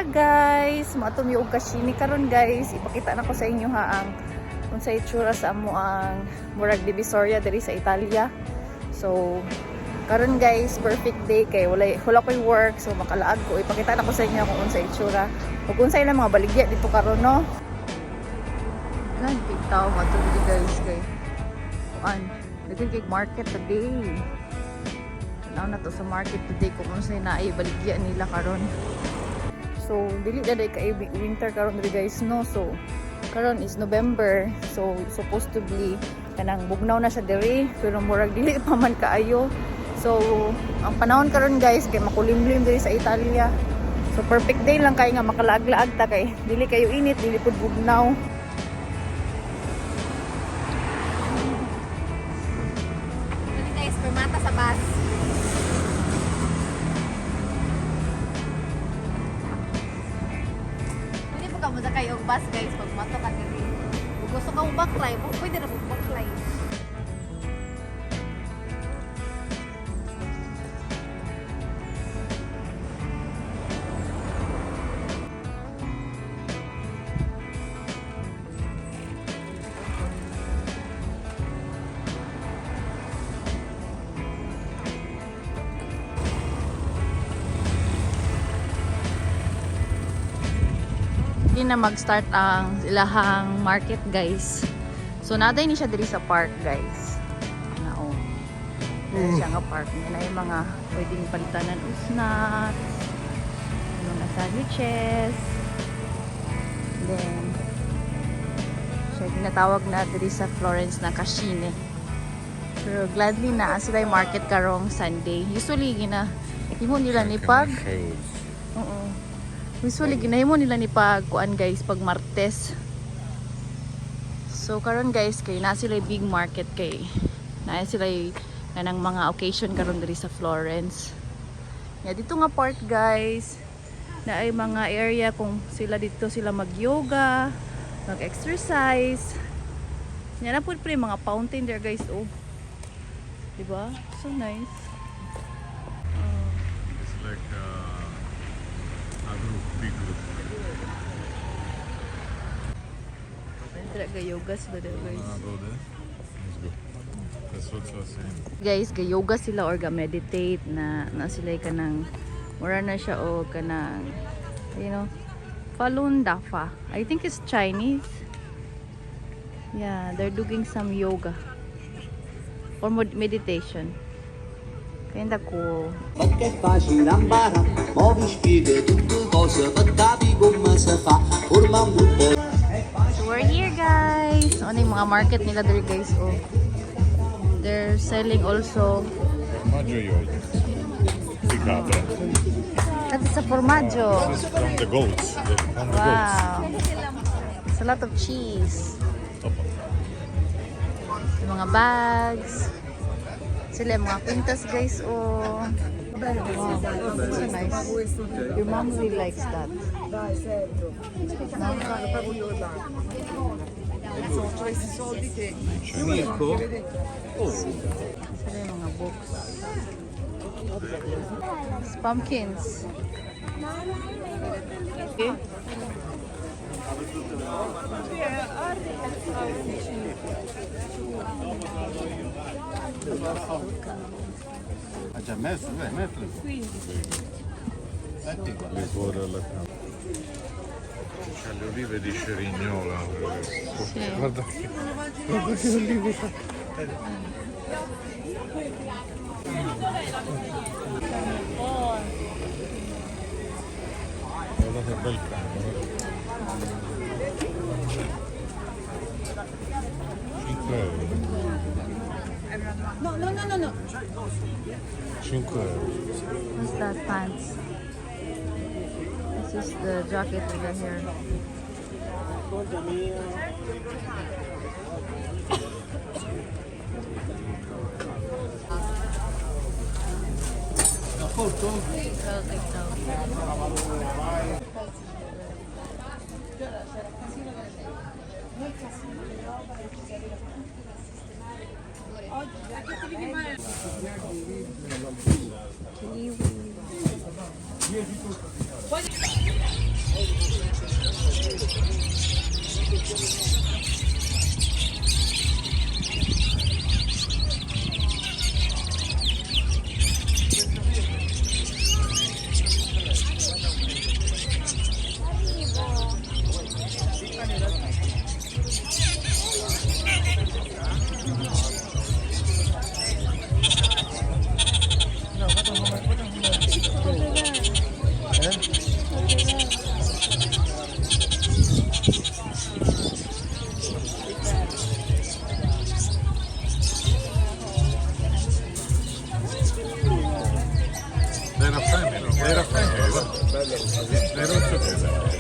Kumusta guys? Matumi og kashini karon guys. Ipakita na ko sa inyo ha ang unsa itsura sa amo ang murag divisoria diri sa Italia. So karon guys, perfect day kay wala ko'y work so makalaag ko. Ipakita na ko sa inyo kung unsa itsura. Ug unsa ilang mga baligya dito karon no. Nagpitaw matumi guys kay nagkikig market today. Tanaw na to sa market today kung unsa na ay baligya nila karon. So, dili na day kay winter karon diri guys no. So, karon is November. So, supposed to be kanang bugnaw na siya diri pero murag dili pa man kaayo. So, ang panahon karon guys kay makulimlim diri sa Italia. So, perfect day lang kay nga makalaag-laag ta kay dili kayo init, dili pud bugnaw. Dili guys, permata sa bus. Kamusta kayo ang bus guys pag mato ka diri. Kung gusto ka mo baklay, pwede na mo baklay. Na mag-start ang ilahang market guys. So naday ni siya diri sa park guys. Nao. Dahil siya nga park. Yan na yung mga pwedeng palitan ng snacks. Mga sandwiches. Then siya ginatawag na diri sa Florence na Cascine. Pero gladly na sila yung market karong Sunday. Usually himo nila ni pag usually ginahimo nila ni pagkuan guys pag Martes. So karon guys kay na sila big market kay na sila kanang mga occasion karon diri sa Florence. Ya dito nga park guys na ay mga area kung dito sila mag-yoga, mag-exercise. Nya na pud pre mga fountain there guys oh. Diba? So nice. It's like a group, big group. Dira ga-yoga sila there guys. Go there. Let's go. That's what I was saying. Guys, ga-yoga sila or ga-meditate na sila kanang mura na siya o kanang Falun Dafa. I think it's Chinese. Yeah, they're doing some yoga or meditation. Kinda cool. Perché è facile andare, muovi spieghe tutte cose, per capire come si fa, ormai un gruppo. So we're here guys. Ano yung mga market nila there guys oh. They're selling also Formaggio yogurt. Di capra. that is a formaggio. This is from the goats. From the Wow. It's a lot of cheese. goats. Yung mga bags. Sila yung mga quintas guys oh. Wow, so nice. Your mom really likes that. Sila yung mga books. It's pumpkins. Okay. Ha già messo, mettilo. Liquore alla camera. C'ha le olive di Cerignola. Sì. Guarda che olive. Guarda che bel cane. 5 euro. No. 5 euro. What's that pants? This is the jacket over here. together.